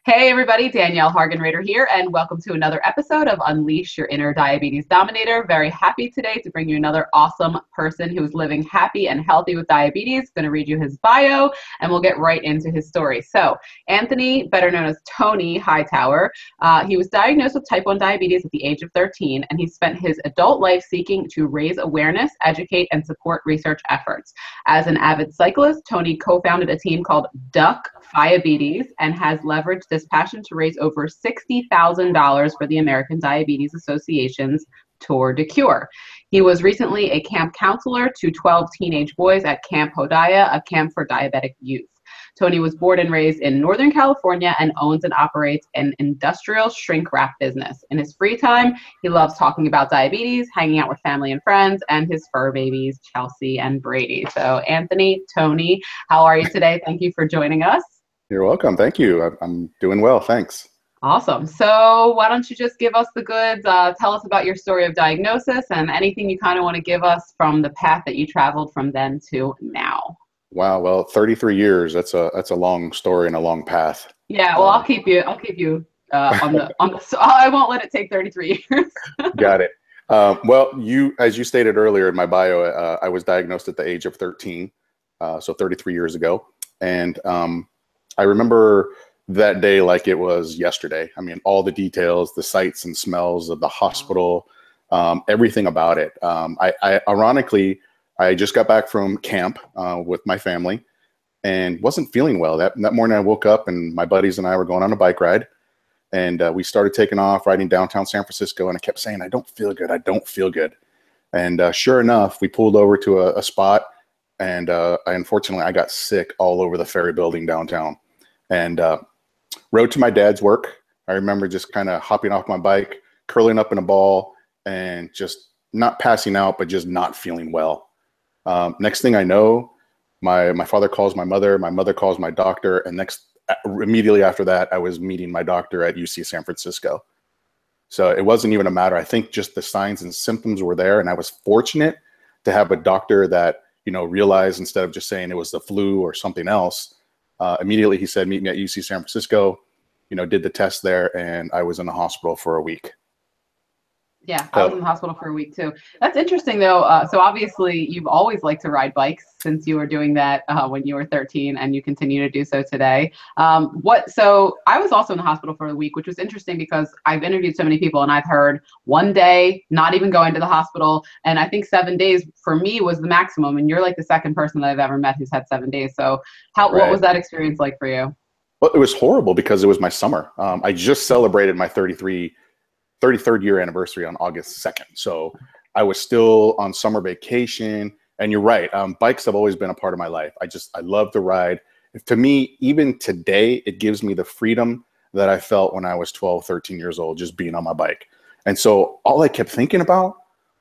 Hey everybody, Danielle Hargenrader here, and welcome to another episode of Unleash Your Inner Diabetes Dominator. Very happy today to bring you another awesome person who's living happy and healthy with diabetes. Going to read you his bio, and we'll get right into his story. So, Anthony, better known as Tony Hightower, he was diagnosed with type 1 diabetes at the age of 13, and he spent his adult life seeking to raise awareness, educate, and support research efforts. As an avid cyclist, Tony co-founded a team called Duck Fiabetes and has leveraged this passion to raise over $60,000 for the American Diabetes Association's Tour de Cure. He was recently a camp counselor to 12 teenage boys at Camp Hodia, a camp for diabetic youth. Tony was born and raised in Northern California and owns and operates an industrial shrink wrap business. In his free time, he loves talking about diabetes, hanging out with family and friends, and his fur babies, Chelsea and Brady. So Anthony, Tony, how are you today? Thank you for joining us. You're welcome. Thank you. I'm doing well. Thanks. Awesome. So why don't you just give us the goods, tell us about your story of diagnosis and anything you kind of want to give us from the path that you traveled from then to now. Wow. Well, 33 years. That's a long story and a long path. Yeah. Well, I'll keep you on the, so I won't let it take 33 years. Got it. Well, as you stated earlier in my bio, I was diagnosed at the age of 13. So 33 years ago. And, I remember that day like it was yesterday. I mean, all the details, the sights and smells of the hospital, everything about it. Ironically, I just got back from camp with my family and wasn't feeling well. That morning I woke up and my buddies and I were going on a bike ride, and we started taking off riding downtown San Francisco, and I kept saying, I don't feel good. I don't feel good. And sure enough, we pulled over to a spot, and unfortunately I got sick all over the Ferry Building downtown. And rode to my dad's work. I remember just kind of hopping off my bike, curling up in a ball, and just not passing out, but just not feeling well. Next thing I know, my father calls my mother calls my doctor, and immediately after that, I was meeting my doctor at UC San Francisco. So it wasn't even a matter. I think just the signs and symptoms were there, and I was fortunate to have a doctor that, realized, instead of just saying it was the flu or something else, immediately he said, meet me at UC San Francisco, did the test there, and I was in the hospital for a week. Yeah, I was in the hospital for a week too. That's interesting though. So obviously you've always liked to ride bikes since you were doing that when you were 13, and you continue to do so today. So I was also in the hospital for a week, which was interesting because I've interviewed so many people and I've heard one day not even going to the hospital. And I think 7 days for me was the maximum. And you're like the second person that I've ever met who's had 7 days. So what was that experience like for you? Well, it was horrible because it was my summer. I just celebrated my 33rd year anniversary on August 2nd. So I was still on summer vacation, and you're right. Bikes have always been a part of my life. I love to ride. To me, even today, it gives me the freedom that I felt when I was 12, 13 years old, just being on my bike. And so all I kept thinking about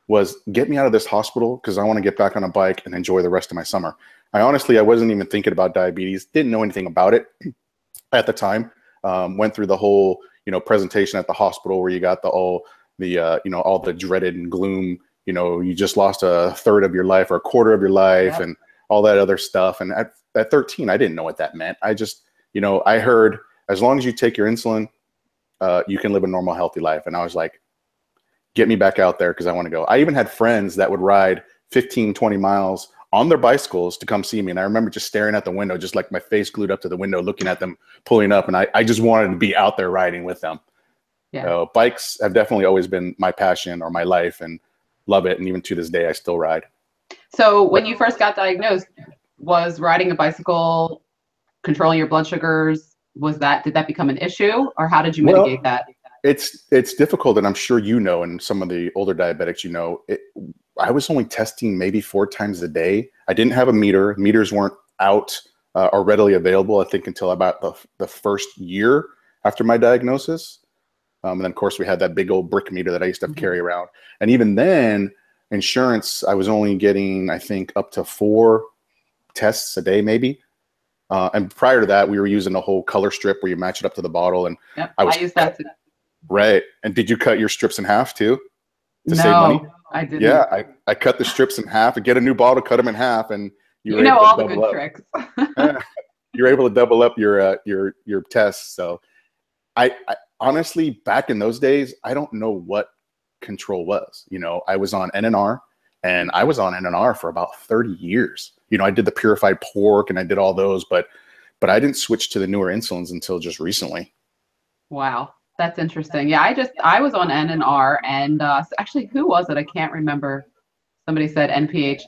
was get me out of this hospital, because I want to get back on a bike and enjoy the rest of my summer. I wasn't even thinking about diabetes, didn't know anything about it at the time. Went through the whole presentation at the hospital where you got all the dreaded and gloom, you just lost a third of your life or a quarter of your life. Yep. And all that other stuff. And at 13, I didn't know what that meant. I just, I heard, as long as you take your insulin, you can live a normal, healthy life. And I was like, get me back out there, because I want to go. I even had friends that would ride 15, 20 miles on their bicycles to come see me. And I remember just staring at the window, just like my face glued up to the window, looking at them pulling up. And I just wanted to be out there riding with them. Yeah. So bikes have definitely always been my passion or my life, and love it. And even to this day, I still ride. So when you first got diagnosed, was riding a bicycle, controlling your blood sugars, did that become an issue, or how did you mitigate that? It's difficult. And I'm sure, and some of the older diabetics, I was only testing maybe 4 times a day. I didn't have a meter. Meters weren't out or readily available, I think, until about the first year after my diagnosis. And then, of course, we had that big old brick meter that I used to have to carry around. And even then, insurance, I was only getting, I think, up to 4 tests a day, maybe. And prior to that, we were using a whole color strip where you match it up to the bottle. And yep, I used that too. Right. And did you cut your strips in half too to save No, money? I didn't. Yeah, I cut the strips in half and get a new bottle, cut them in half, and you know all the good tricks. You're able to double up your tests. So I honestly, back in those days, I don't know what control was. You know, I was on NNR, and I was on NNR for about 30 years. You know, I did the purified pork and I did all those, but I didn't switch to the newer insulins until just recently. Wow, that's interesting. Yeah, I was on NNR, and actually, who was it? I can't remember. Somebody said NPH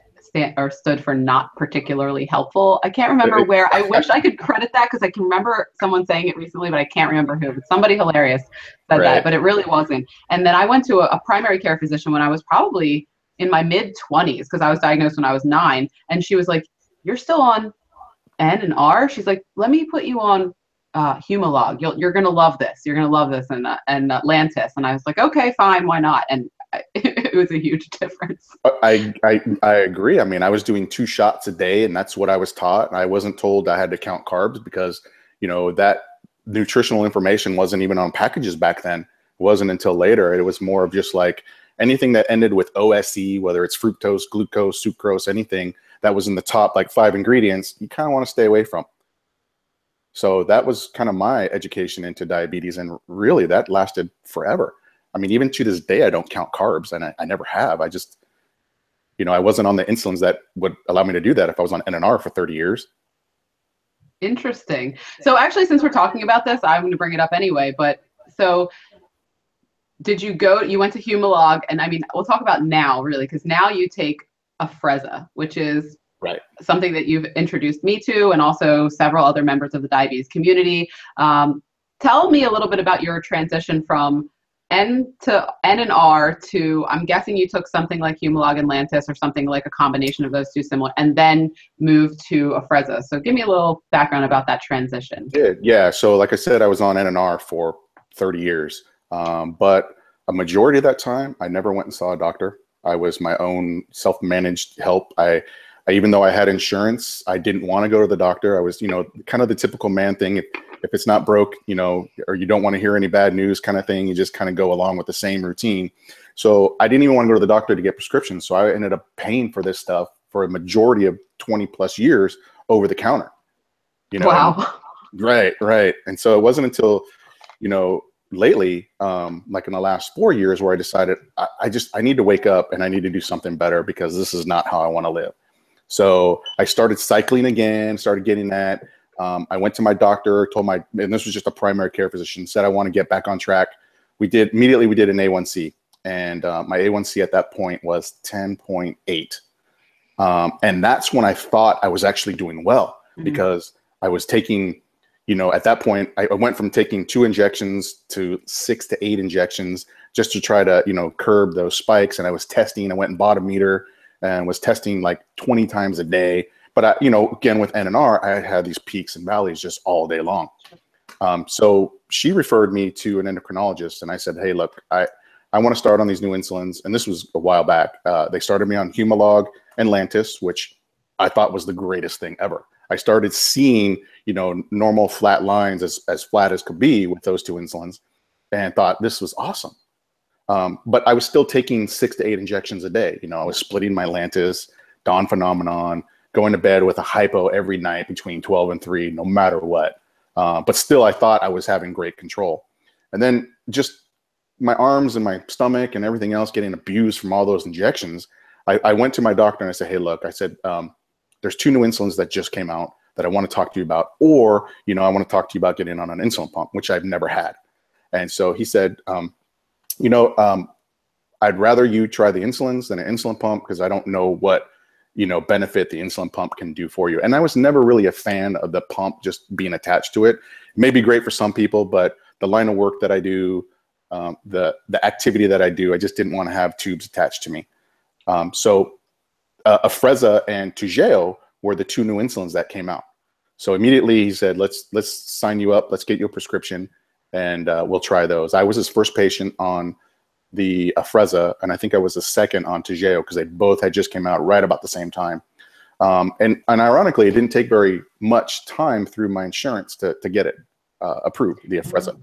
stood for not particularly helpful. I can't remember where. I wish I could credit that because I can remember someone saying it recently, but I can't remember who. But somebody hilarious said Right. that, but it really wasn't. And then I went to a primary care physician when I was probably in my mid-20s because I was diagnosed when I was 9, and she was like, "You're still on N and R?" She's like, "Let me put you on Humalog. You're gonna love this. You're gonna love this." And Lantus. And I was like, "Okay, fine, why not?" And it was a huge difference. I agree. I mean, I was doing 2 shots a day, and that's what I was taught. I wasn't told I had to count carbs because, you know, that nutritional information wasn't even on packages back then. It wasn't until later. It was more of just like anything that ended with OSE, whether it's fructose, glucose, sucrose, anything that was in the top like 5 ingredients, you kind of want to stay away from. So that was kind of my education into diabetes, and really that lasted forever. I mean, even to this day, I don't count carbs, and I never have. I just, you know, I wasn't on the insulins that would allow me to do that if I was on NNR for 30 years. Interesting. So actually, since we're talking about this, I'm going to bring it up anyway. But so you went to Humalog, and I mean, we'll talk about now really, because now you take Afrezza, which is Right. something that you've introduced me to, and also several other members of the diabetes community. Tell me a little bit about your transition from N and R to, I'm guessing you took something like Humalog and Lantus or something like a combination of those two similar, and then moved to Afrezza. So give me a little background about that transition. Yeah. So like I said, I was on NNR for 30 years. But a majority of that time, I never went and saw a doctor. I was my own self-managed help. Even though I had insurance, I didn't want to go to the doctor. I was, you know, kind of the typical man thing. If it's not broke, you know, or you don't want to hear any bad news kind of thing, you just kind of go along with the same routine. So I didn't even want to go to the doctor to get prescriptions. So I ended up paying for this stuff for a majority of 20 plus years over the counter, you know. Wow. Right. And so it wasn't until, you know, lately, like in the last 4 years, where I decided I need to wake up and I need to do something better, because this is not how I want to live. So I started cycling again, started getting that. I went to my doctor, and this was just a primary care physician, said I want to get back on track. We did an A1C, and my A1C at that point was 10.8. And that's when I thought I was actually doing well, because I was taking, you know, at that point, I went from taking 2 injections to 6 to 8 injections just to try to, you know, curb those spikes. And I was testing, I went and bought a meter and was testing like 20 times a day. But, you know, again, with NNR, I had these peaks and valleys just all day long. So she referred me to an endocrinologist, and I said, hey, look, I want to start on these new insulins. And this was a while back. They started me on Humalog and Lantus, which I thought was the greatest thing ever. I started seeing, you know, normal flat lines as flat as could be with those 2 insulins, and thought this was awesome. But I was still taking 6 to 8 injections a day. You know, I was splitting my Lantus, dawn phenomenon, going to bed with a hypo every night between 12 and 3, no matter what. But still, I thought I was having great control. And then just my arms and my stomach and everything else getting abused from all those injections, I went to my doctor and I said, hey, look, I said, there's 2 new insulins that just came out that I want to talk to you about, or, you know, I want to talk to you about getting on an insulin pump, which I've never had. And so he said, you know, I'd rather you try the insulins than an insulin pump, because I don't know what, you know, benefit the insulin pump can do for you. And I was never really a fan of the pump just being attached to it. It may be great for some people, but the line of work that I do, the activity that I do, I just didn't want to have tubes attached to me. So Afrezza and Toujeo were the 2 new insulins that came out. So immediately he said, let's sign you up. Let's get you a prescription, and we'll try those. I was his first patient on the Afrezza, and I think I was the second on Toujeo, because they both had just came out right about the same time. And ironically, it didn't take very much time through my insurance to get it approved, the Afrezza.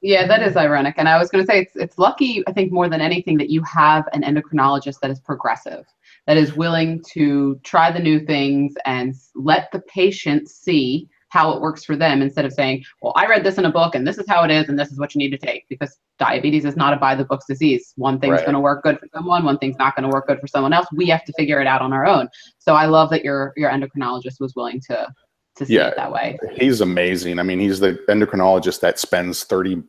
Yeah, that is ironic. And I was going to say, it's lucky, I think, more than anything, that you have an endocrinologist that is progressive, that is willing to try the new things and let the patient see how it works for them, instead of saying, well, I read this in a book and this is how it is and this is what you need to take, because diabetes is not a by the books disease. One thing's going to work good for someone, one thing's not going to work good for someone else. We have to figure it out on our own. So I love that your endocrinologist was willing to see it that way. He's amazing. I mean, he's the endocrinologist that spends 30,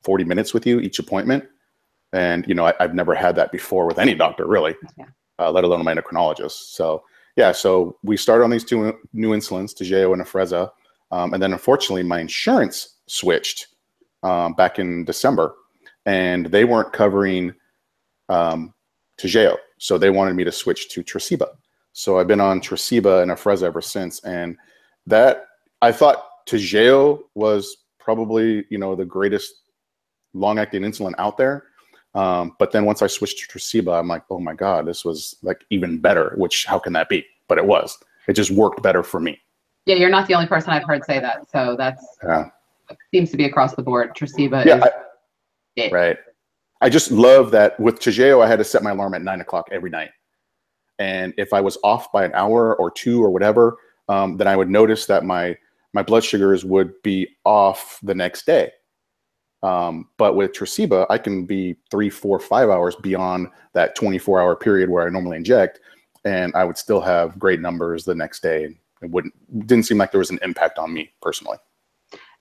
40 minutes with you each appointment. And, you know, I've never had that before with any doctor, really, let alone my endocrinologist. So, yeah, so we started on these two new insulins, Toujeo and Afrezza. And then, unfortunately, my insurance switched back in December, and they weren't covering Toujeo. So they wanted me to switch to Tresiba. So I've been on Tresiba and Afrezza ever since. And that, I thought Toujeo was probably, you know, the greatest long-acting insulin out there. But then once I switched to Tresiba, I'm like, oh my God, this was like even better, which how can that be? But it was. It just worked better for me. Yeah, you're not the only person I've heard say that. So that's seems to be across the board. Tresiba is right. I just love that with Toujeo, I had to set my alarm at 9 o'clock every night. And if I was off by an hour or two or whatever, then I would notice that my blood sugars would be off the next day. But with Tresiba, I can be 3, 4, 5 hours beyond that 24-hour period where I normally inject, and I would still have great numbers the next day. It didn't seem like there was an impact on me personally.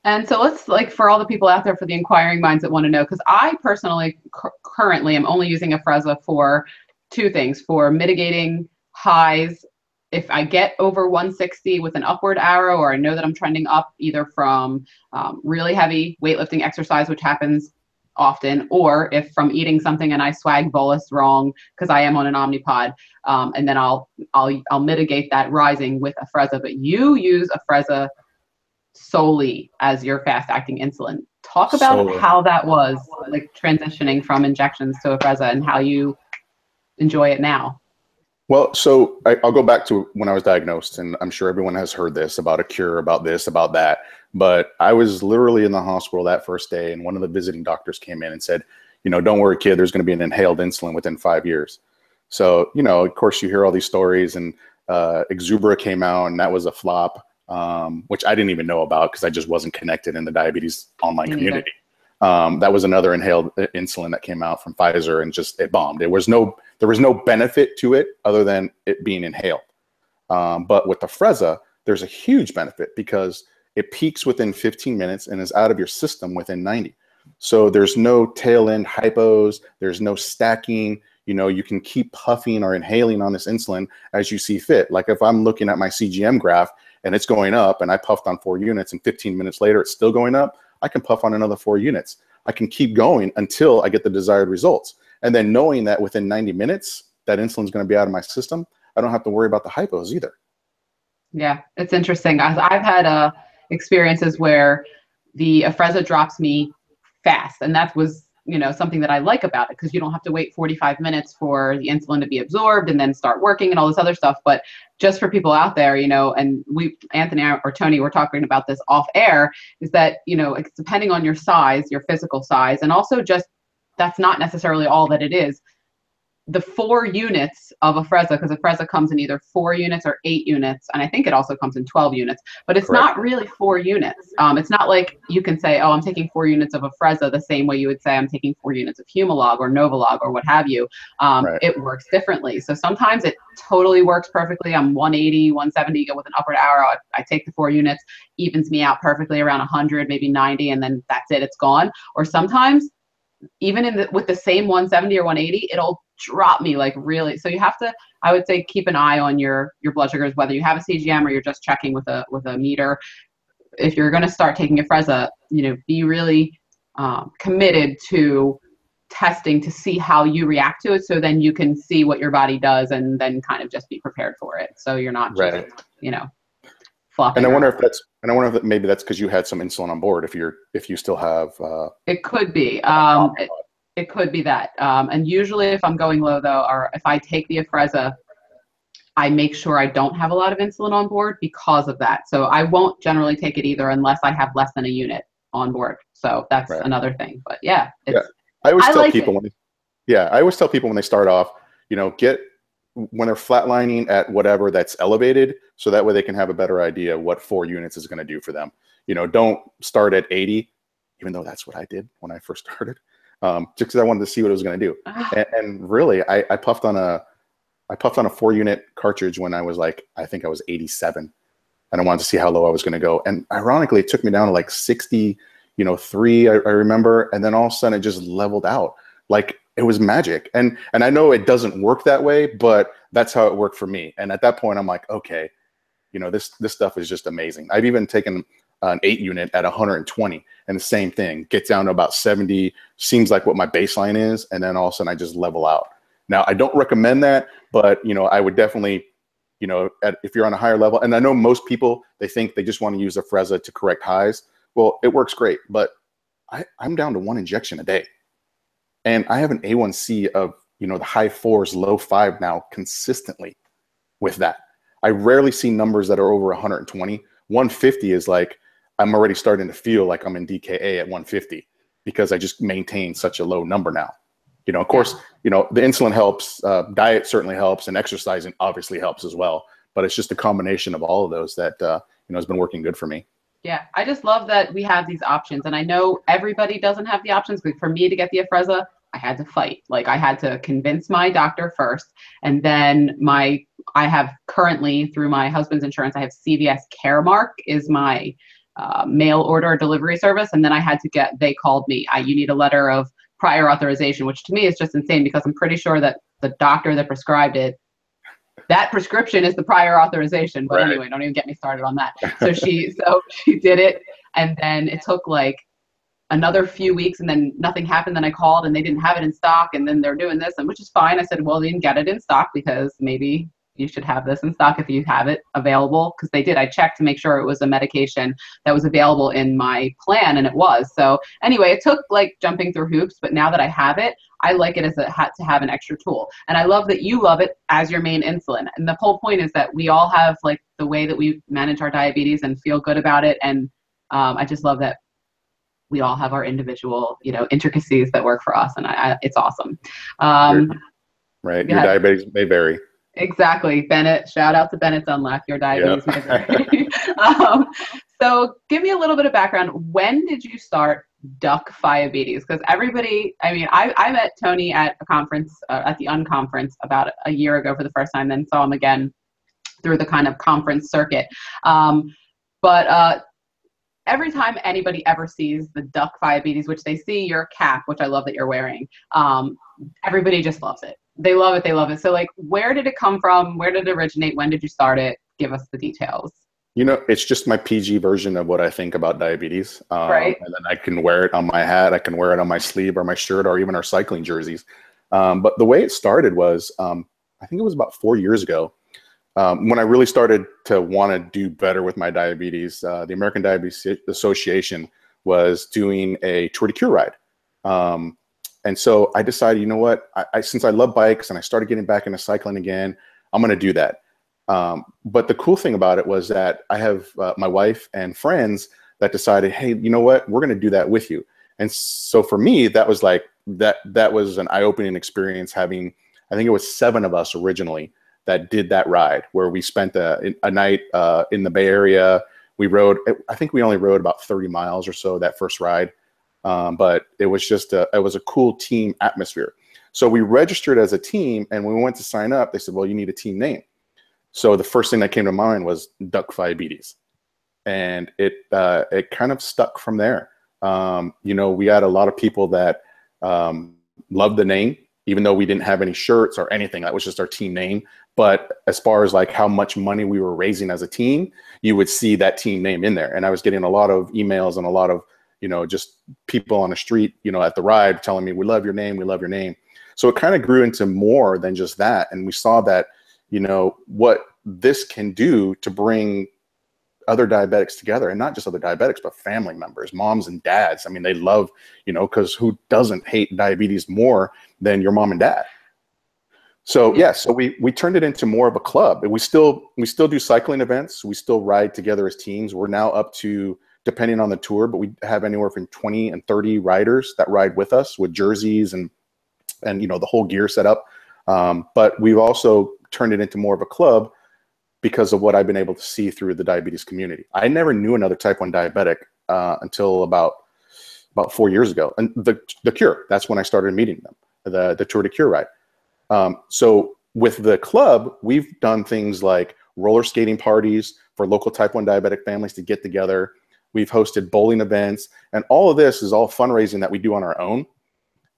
And so let's, like, for all the people out there, for the inquiring minds that want to know, because I personally currently am only using Afrezza for two things: for mitigating highs. If I get over 160 with an upward arrow, or I know that I'm trending up either from really heavy weightlifting exercise, which happens often, or if from eating something and I swag bolus wrong because I am on an Omnipod, and then I'll mitigate that rising with Afrezza. But you use Afrezza solely as your fast-acting insulin. Talk about how that was, like, transitioning from injections to Afrezza and how you enjoy it now. Well, so I'll go back to when I was diagnosed, and I'm sure everyone has heard this about a cure, about this, about that. But I was literally in the hospital that first day, and one of the visiting doctors came in and said, you know, don't worry, kid, there's going to be an inhaled insulin within 5 years. So, you know, of course, you hear all these stories, and Exubera came out, and that was a flop, which I didn't even know about because I just wasn't connected in the diabetes online community. That was another inhaled insulin that came out from Pfizer, and just, it bombed. There was no benefit to it other than it being inhaled. But with the Afrezza, there's a huge benefit because it peaks within 15 minutes and is out of your system within 90. So there's no tail end hypos. There's no stacking. You know, you can keep puffing or inhaling on this insulin as you see fit. Like if I'm looking at my CGM graph and it's going up and I puffed on 4 units and 15 minutes later it's still going up, I can puff on another 4 units. I can keep going until I get the desired results. And then knowing that within 90 minutes, that insulin is going to be out of my system, I don't have to worry about the hypos either. Yeah, it's interesting. I've had experiences where the Afrezza drops me fast. And that was, you know, something that I like about it, because you don't have to wait 45 minutes for the insulin to be absorbed and then start working and all this other stuff. But just for people out there, you know, and Anthony or Tony were talking about this off air, is that, you know, it's depending on your size, your physical size, and also just that's not necessarily all that it is. The 4 units of Afrezza, because Afrezza comes in either 4 units or 8 units, and I think it also comes in 12 units, but it's not really 4 units. It's not like you can say, oh, I'm taking 4 units of Afrezza the same way you would say I'm taking 4 units of Humalog or Novolog or what have you. It works differently. So sometimes it totally works perfectly. I'm 180, 170, go with an upward arrow. I take the 4 units, evens me out perfectly around 100, maybe 90, and then that's it, it's gone. Or sometimes even with the same 170 or 180, it'll drop me like really. So you have to, I would say, keep an eye on your blood sugars, whether you have a CGM or you're just checking with a meter. If you're going to start taking Afrezza, you know, be really committed to testing to see how you react to it, so then you can see what your body does and then kind of just be prepared for it. So you're not just, you know, flopping. And I wonder if maybe that's because you had some insulin on board. If you still have, it could be. It could be that. And usually if I'm going low though, or if I take the Afrezza, I make sure I don't have a lot of insulin on board because of that. So I won't generally take it either unless I have less than a unit on board. So that's another thing. But yeah, I always tell people when they start off, you know, get when they're flatlining at whatever that's elevated, so that way they can have a better idea of what 4 units is going to do for them. You know, don't start at 80, even though that's what I did when I first started, just because I wanted to see what it was going to do. And really, I puffed on a 4-unit cartridge when I was like, I think I was 87. And I wanted to see how low I was going to go. And ironically, it took me down to like 60, 3, I remember. And then all of a sudden it just leveled out. Like it was magic. And I know it doesn't work that way, but that's how it worked for me. And at that point, I'm like, okay, this stuff is just amazing. I've even taken an 8-unit at 120 and the same thing, get down to about 70, seems like what my baseline is. And then all of a sudden I just level out. Now, I don't recommend that, but, I would definitely, if you're on a higher level, and I know most people, they think they just want to use Afrezza to correct highs. Well, it works great, but I'm down to 1 injection a day. And I have an A1C of, the high 4s, low 5 now consistently with that. I rarely see numbers that are over 120. 150 is like, I'm already starting to feel like I'm in DKA at 150 because I just maintain such a low number now. Of course, the insulin helps, diet certainly helps, and exercising obviously helps as well. But it's just a combination of all of those that, has been working good for me. Yeah, I just love that we have these options. And I know everybody doesn't have the options, but for me to get the Afrezza, I had to fight. Like I had to convince my doctor first. And then I have currently, through my husband's insurance, I have CVS Caremark is my mail order delivery service. And then I had to they called me, you need a letter of prior authorization, which to me is just insane because I'm pretty sure that the doctor that prescribed it, that prescription is the prior authorization. But right. Anyway, don't even get me started on that. So she did it. And then it took like another few weeks and then nothing happened. Then I called and they didn't have it in stock. And then they're doing this, and which is fine. I said, well, they didn't get it in stock because maybe you should have this in stock if you have it available. Because they did. I checked to make sure it was a medication that was available in my plan, and it was. So anyway, it took like jumping through hoops, but now that I have it, I like it as to have an extra tool. And I love that you love it as your main insulin. And the whole point is that we all have like the way that we manage our diabetes and feel good about it. And I just love that we all have our individual, intricacies that work for us. And it's awesome. Right. Your diabetes may vary. Exactly. Bennett, shout out to Bennett's Unlock, your diabetes. Yep. So give me a little bit of background. When did you start Duck Fiabetes? Because everybody, I met Tony at a conference, at the UnConference about a year ago for the first time, then saw him again through the kind of conference circuit. But every time anybody ever sees the Duck Fiabetes, which they see your cap, which I love that you're wearing, everybody just loves it. They love it. They love it. So like, where did it come from? Where did it originate? When did you start it? Give us the details. It's just my PG version of what I think about diabetes. Right. And then I can wear it on my hat. I can wear it on my sleeve or my shirt or even our cycling jerseys. But the way it started was, I think it was about 4 years ago, when I really started to want to do better with my diabetes. The American Diabetes Association was doing a Tour de Cure ride. And so I decided, you know what, since I love bikes and I started getting back into cycling again, I'm going to do that. But the cool thing about it was that I have my wife and friends that decided, hey, you know what, we're going to do that with you. And so for me, that was like, that was an eye-opening experience having, I think it was 7 of us originally that did that ride where we spent a night in the Bay Area. We rode, I think we only rode about 30 miles or so that first ride. But it was just it was a cool team atmosphere. So we registered as a team, and when we went to sign up, they said, well, you need a team name. So the first thing that came to mind was Duck Fiabetes. And it kind of stuck from there. We had a lot of people that loved the name, even though we didn't have any shirts or anything. That was just our team name. But as far as like how much money we were raising as a team, you would see that team name in there. And I was getting a lot of emails and a lot of, just people on the street, at the ride telling me, we love your name, we love your name. So it kind of grew into more than just that. And we saw that, what this can do to bring other diabetics together, and not just other diabetics, but family members, moms and dads. I mean, they love, because who doesn't hate diabetes more than your mom and dad? So yeah, so we turned it into more of a club. We still do cycling events. We still ride together as teams. We're now up to, depending on the tour, but we have anywhere from 20 and 30 riders that ride with us with jerseys and the whole gear set up. But we've also turned it into more of a club because of what I've been able to see through the diabetes community. I never knew another type 1 diabetic until about 4 years ago. And the Cure, that's when I started meeting them, the Tour de Cure ride. So with the club, we've done things like roller skating parties for local type 1 diabetic families to get together. We've hosted bowling events, and all of this is all fundraising that we do on our own.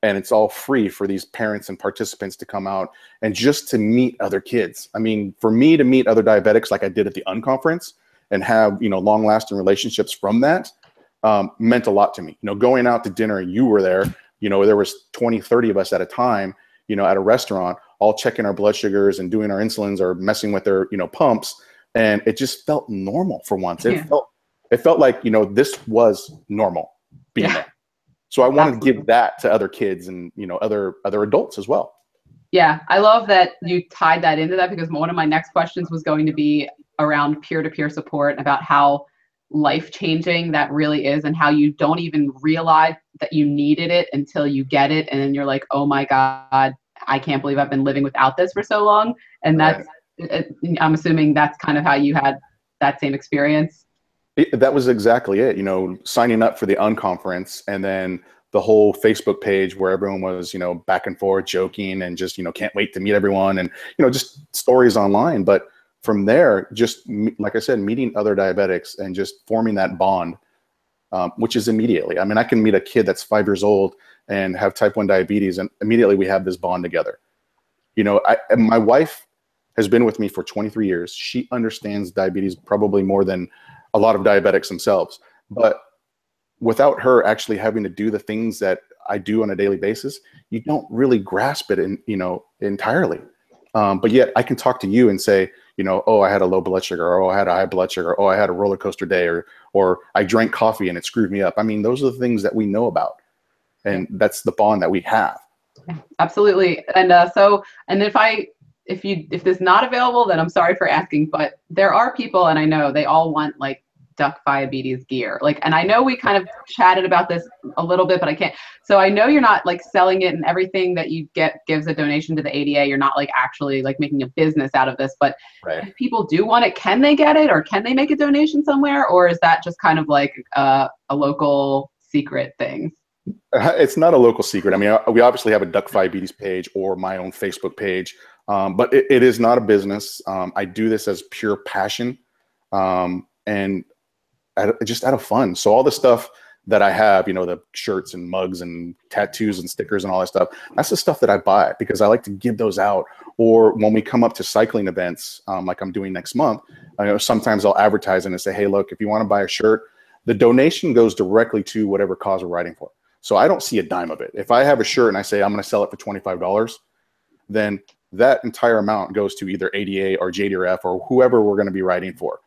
And it's all free for these parents and participants to come out and just to meet other kids. I mean, for me to meet other diabetics like I did at the UnConference and have, long lasting relationships from that meant a lot to me. Going out to dinner, you were there, there was 20, 30 of us at a time, at a restaurant, all checking our blood sugars and doing our insulins or messing with their, pumps. And it just felt normal for once. It felt like, this was normal being there. So I wanted to give that to other kids and, other adults as well. Yeah, I love that you tied that into that, because one of my next questions was going to be around peer-to-peer support, about how life-changing that really is and how you don't even realize that you needed it until you get it. And then you're like, oh my God, I can't believe I've been living without this for so long. And that's, I'm assuming that's kind of how you had that same experience. That was exactly it. Signing up for the UnConference, and then the whole Facebook page where everyone was, back and forth joking and just, can't wait to meet everyone, and, just stories online. But from there, just like I said, meeting other diabetics and just forming that bond, which is immediately. I mean, I can meet a kid that's 5 years old and have type 1 diabetes, and immediately we have this bond together. My wife has been with me for 23 years. She understands diabetes probably more than a lot of diabetics themselves. But without her actually having to do the things that I do on a daily basis, you don't really grasp it entirely. But yet I can talk to you and say, oh, I had a low blood sugar, or oh, I had a high blood sugar, oh, I had a roller coaster day, or I drank coffee and it screwed me up. I mean, those are the things that we know about. And that's the bond that we have. Absolutely. And if this is not available, then I'm sorry for asking, but there are people, and I know they all want like Duck Fiabetes gear. And I know we kind of chatted about this a little bit, but I can't. So I know you're not like selling it, and everything that you get gives a donation to the ADA. You're not like actually like making a business out of this, but if people do want it, can they get it, or can they make a donation somewhere? Or is that just kind of like a local secret thing? It's not a local secret. I mean, we obviously have a Duck Fiabetes page or my own Facebook page. But it is not a business. I do this as pure passion, and just out of fun. So all the stuff that I have, the shirts and mugs and tattoos and stickers and all that stuff, that's the stuff that I buy because I like to give those out. Or when we come up to cycling events, like I'm doing next month, sometimes I'll advertise and say, hey, look, if you want to buy a shirt, the donation goes directly to whatever cause we're riding for. So I don't see a dime of it. If I have a shirt and I say I'm going to sell it for $25, then that entire amount goes to either ADA or JDRF or whoever we're going to be writing for.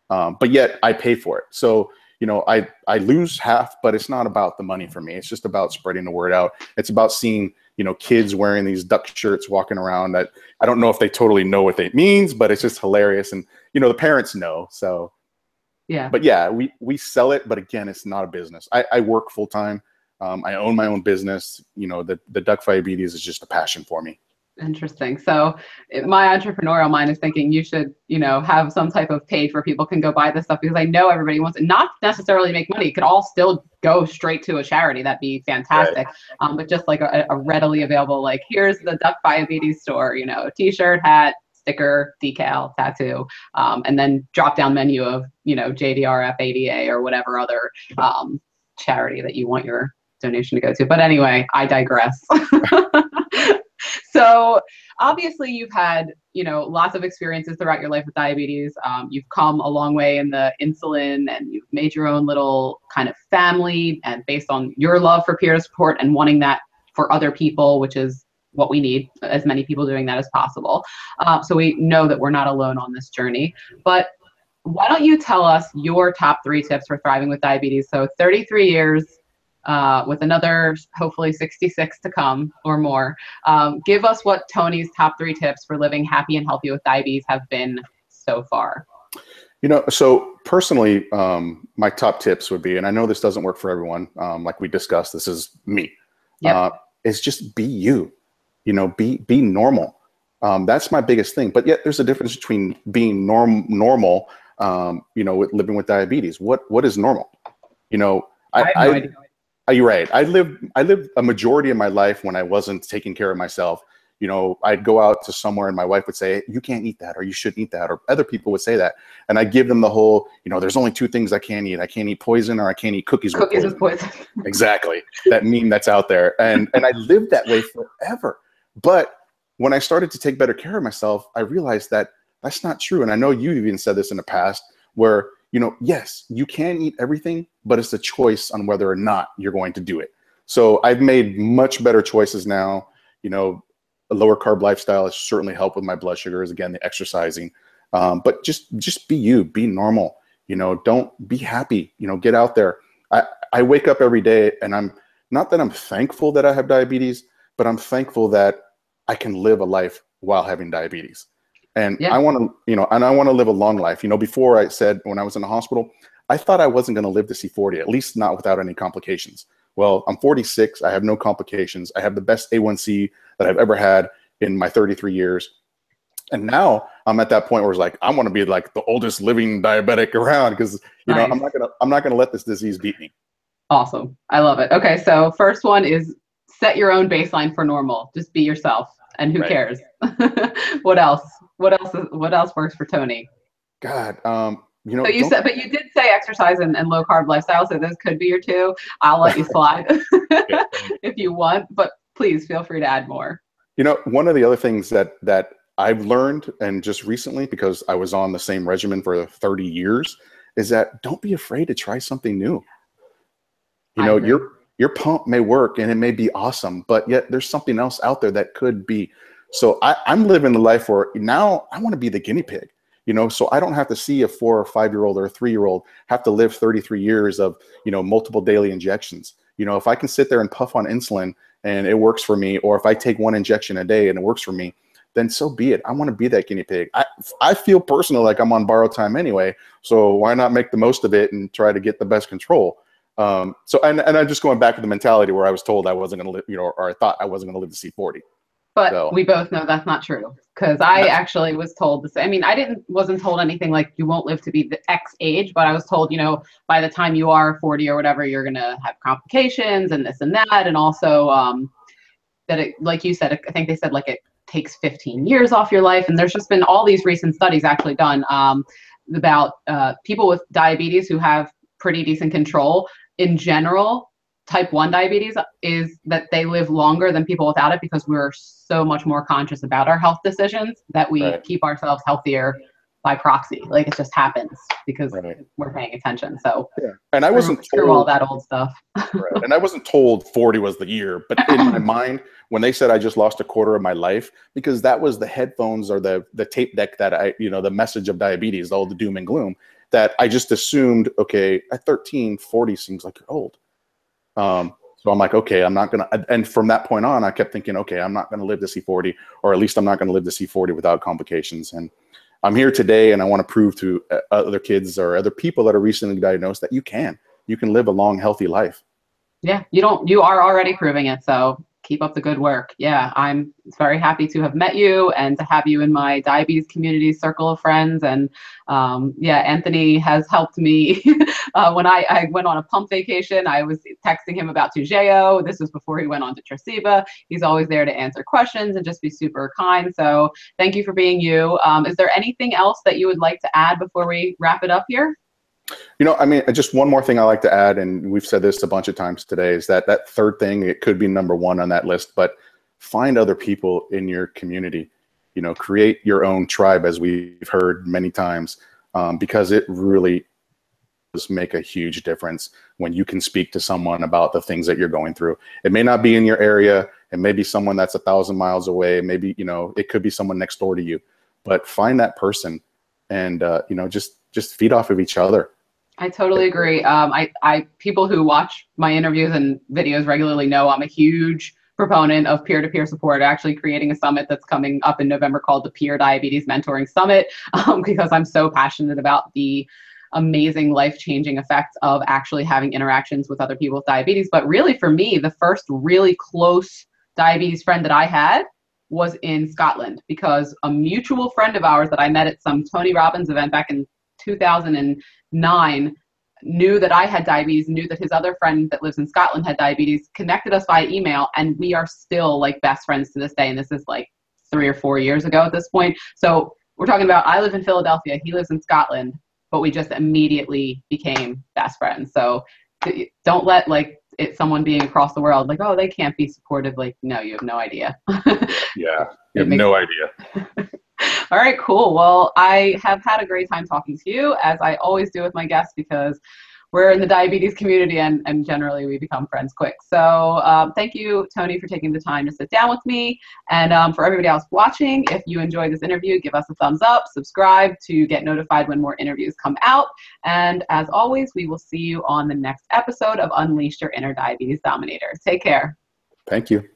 But yet I pay for it. So, I lose half, but it's not about the money for me. It's just about spreading the word out. It's about seeing, kids wearing these duck shirts walking around that I don't know if they totally know what it means, but it's just hilarious. And, the parents know. So, yeah, but yeah, we sell it. But again, it's not a business. I work full time. I own my own business. The Duck Fiabetes is just a passion for me. Interesting. So my entrepreneurial mind is thinking you should, have some type of page where people can go buy this stuff, because I know everybody wants it, not necessarily make money. It could all still go straight to a charity. That'd be fantastic. Right. But just like a readily available, like, here's the Duck Fiabetes store, t-shirt, hat, sticker, decal, tattoo, and then drop down menu of, JDRF, ADA, or whatever other charity that you want your donation to go to. But anyway, I digress. So obviously you've had, lots of experiences throughout your life with diabetes. You've come a long way in the insulin, and you've made your own little kind of family, and based on your love for peer support and wanting that for other people, which is what we need, as many people doing that as possible. So we know that we're not alone on this journey. But why don't you tell us your top 3 tips for thriving with diabetes? So 33 years, with another hopefully 66 to come or more. Give us what Tony's top 3 tips for living happy and healthy with diabetes have been so far. So personally, my top tips would be, and I know this doesn't work for everyone, like we discussed, this is me, is just be you, be normal. That's my biggest thing. But yet there's a difference between being normal, with living with diabetes. What is normal? I have no idea. You're right. I lived a majority of my life when I wasn't taking care of myself. I'd go out to somewhere and my wife would say, you can't eat that, or you shouldn't eat that, or other people would say that. And I give them the whole, there's only two things I can't eat. I can't eat poison, or I can't eat cookies with poison. Exactly. That meme that's out there. And I lived that way forever. But when I started to take better care of myself, I realized that that's not true. And I know you even said this in the past where, yes, you can eat everything, but it's a choice on whether or not you're going to do it. So I've made much better choices now. A lower carb lifestyle has certainly helped with my blood sugars. Again, the exercising, but just be you, be normal. Don't be happy. Get out there. I wake up every day, and I'm not that I'm thankful that I have diabetes, but I'm thankful that I can live a life while having diabetes. And I want to, and I want to live a long life. Before I said when I was in the hospital, I thought I wasn't going to live to see 40, at least not without any complications. Well, I'm 46. I have no complications. I have the best A1C that I've ever had in my 33 years. And now I'm at that point where it's like, I want to be like the oldest living diabetic around because, Nice. I'm not going to let this disease beat me. Awesome. I love it. Okay. So first one is set your own baseline for normal. Just be yourself, and who cares? What else? What else works for Tony? God, but you did say exercise and low carb lifestyle, so those could be your two. I'll let you slide if you want, but please feel free to add more. One of the other things that I've learned, and just recently, because I was on the same regimen for 30 years, is that don't be afraid to try something new. Your pump may work and it may be awesome, but yet there's something else out there that could be. So I'm living a life where now I want to be the guinea pig. So I don't have to see a 4 or 5 year old or a 3-year-old have to live 33 years of, multiple daily injections. If I can sit there and puff on insulin and it works for me, or if I take 1 injection a day and it works for me, then so be it. I want to be that guinea pig. I feel personally like I'm on borrowed time anyway. So why not make the most of it and try to get the best control? And I'm just going back to the mentality where I was told I wasn't going to live, or I thought I wasn't going to live to see 40. But we both know that's not true, because I actually was told the same. I mean, wasn't told anything like you won't live to be the X age, but I was told, by the time you are 40 or whatever, you're going to have complications and this and that. And also that it, like you said, I think they said like it takes 15 years off your life. And there's just been all these recent studies actually done about people with diabetes who have pretty decent control. In general, type 1 diabetes is that they live longer than people without it, because we're so much more conscious about our health decisions that we keep ourselves healthier by proxy. Like it just happens because we're paying attention. So and I wasn't told all that old stuff. And I wasn't told 40 was the year, but in my mind, when they said I just lost a quarter of my life, because that was the headphones or the tape deck that the message of diabetes, all the doom and gloom, that I just assumed, okay, at 13, 40 seems like you're old. So I'm like, okay, I'm not going to, and from that point on, I kept thinking, okay, I'm not going to live to see 40, or at least I'm not going to live to see 40 without complications. And I'm here today, and I want to prove to other kids or other people that are recently diagnosed that you can live a long, healthy life. Yeah, you are already proving it. So keep up the good work. Yeah, I'm very happy to have met you and to have you in my diabetes community circle of friends. And Anthony has helped me when I went on a pump vacation. I was texting him about Toujeo. This was before he went on to Tresiba. He's always there to answer questions and just be super kind. So thank you for being you. Is there anything else that you would like to add before we wrap it up here? Just one more thing I like to add, and we've said this a bunch of times today, is that third thing, it could be number one on that list, but find other people in your community, create your own tribe, as we've heard many times, because it really does make a huge difference when you can speak to someone about the things that you're going through. It may not be in your area. It may be someone that's 1,000 miles away. Maybe, it could be someone next door to you, but find that person and, just feed off of each other. I totally agree. People who watch my interviews and videos regularly know I'm a huge proponent of peer-to-peer support, actually creating a summit that's coming up in November called the Peer Diabetes Mentoring Summit, because I'm so passionate about the amazing life-changing effects of actually having interactions with other people with diabetes. But really, for me, the first really close diabetes friend that I had was in Scotland, because a mutual friend of ours that I met at some Tony Robbins event back in 2009 knew that I had diabetes, knew that his other friend that lives in Scotland had diabetes, connected us by email, and we are still like best friends to this day. And this is like 3 or 4 years ago at this point. So we're talking about, I live in Philadelphia, he lives in Scotland, but we just immediately became best friends. So don't let someone being across the world, like, oh, they can't be supportive. Like, no, you have no idea. Yeah, you have no idea. All right, cool. Well, I have had a great time talking to you, as I always do with my guests, because we're in the diabetes community and generally we become friends quick. So thank you, Tony, for taking the time to sit down with me. And for everybody else watching, if you enjoyed this interview, give us a thumbs up, subscribe to get notified when more interviews come out. And as always, we will see you on the next episode of Unleash Your Inner Diabetes Dominator. Take care. Thank you.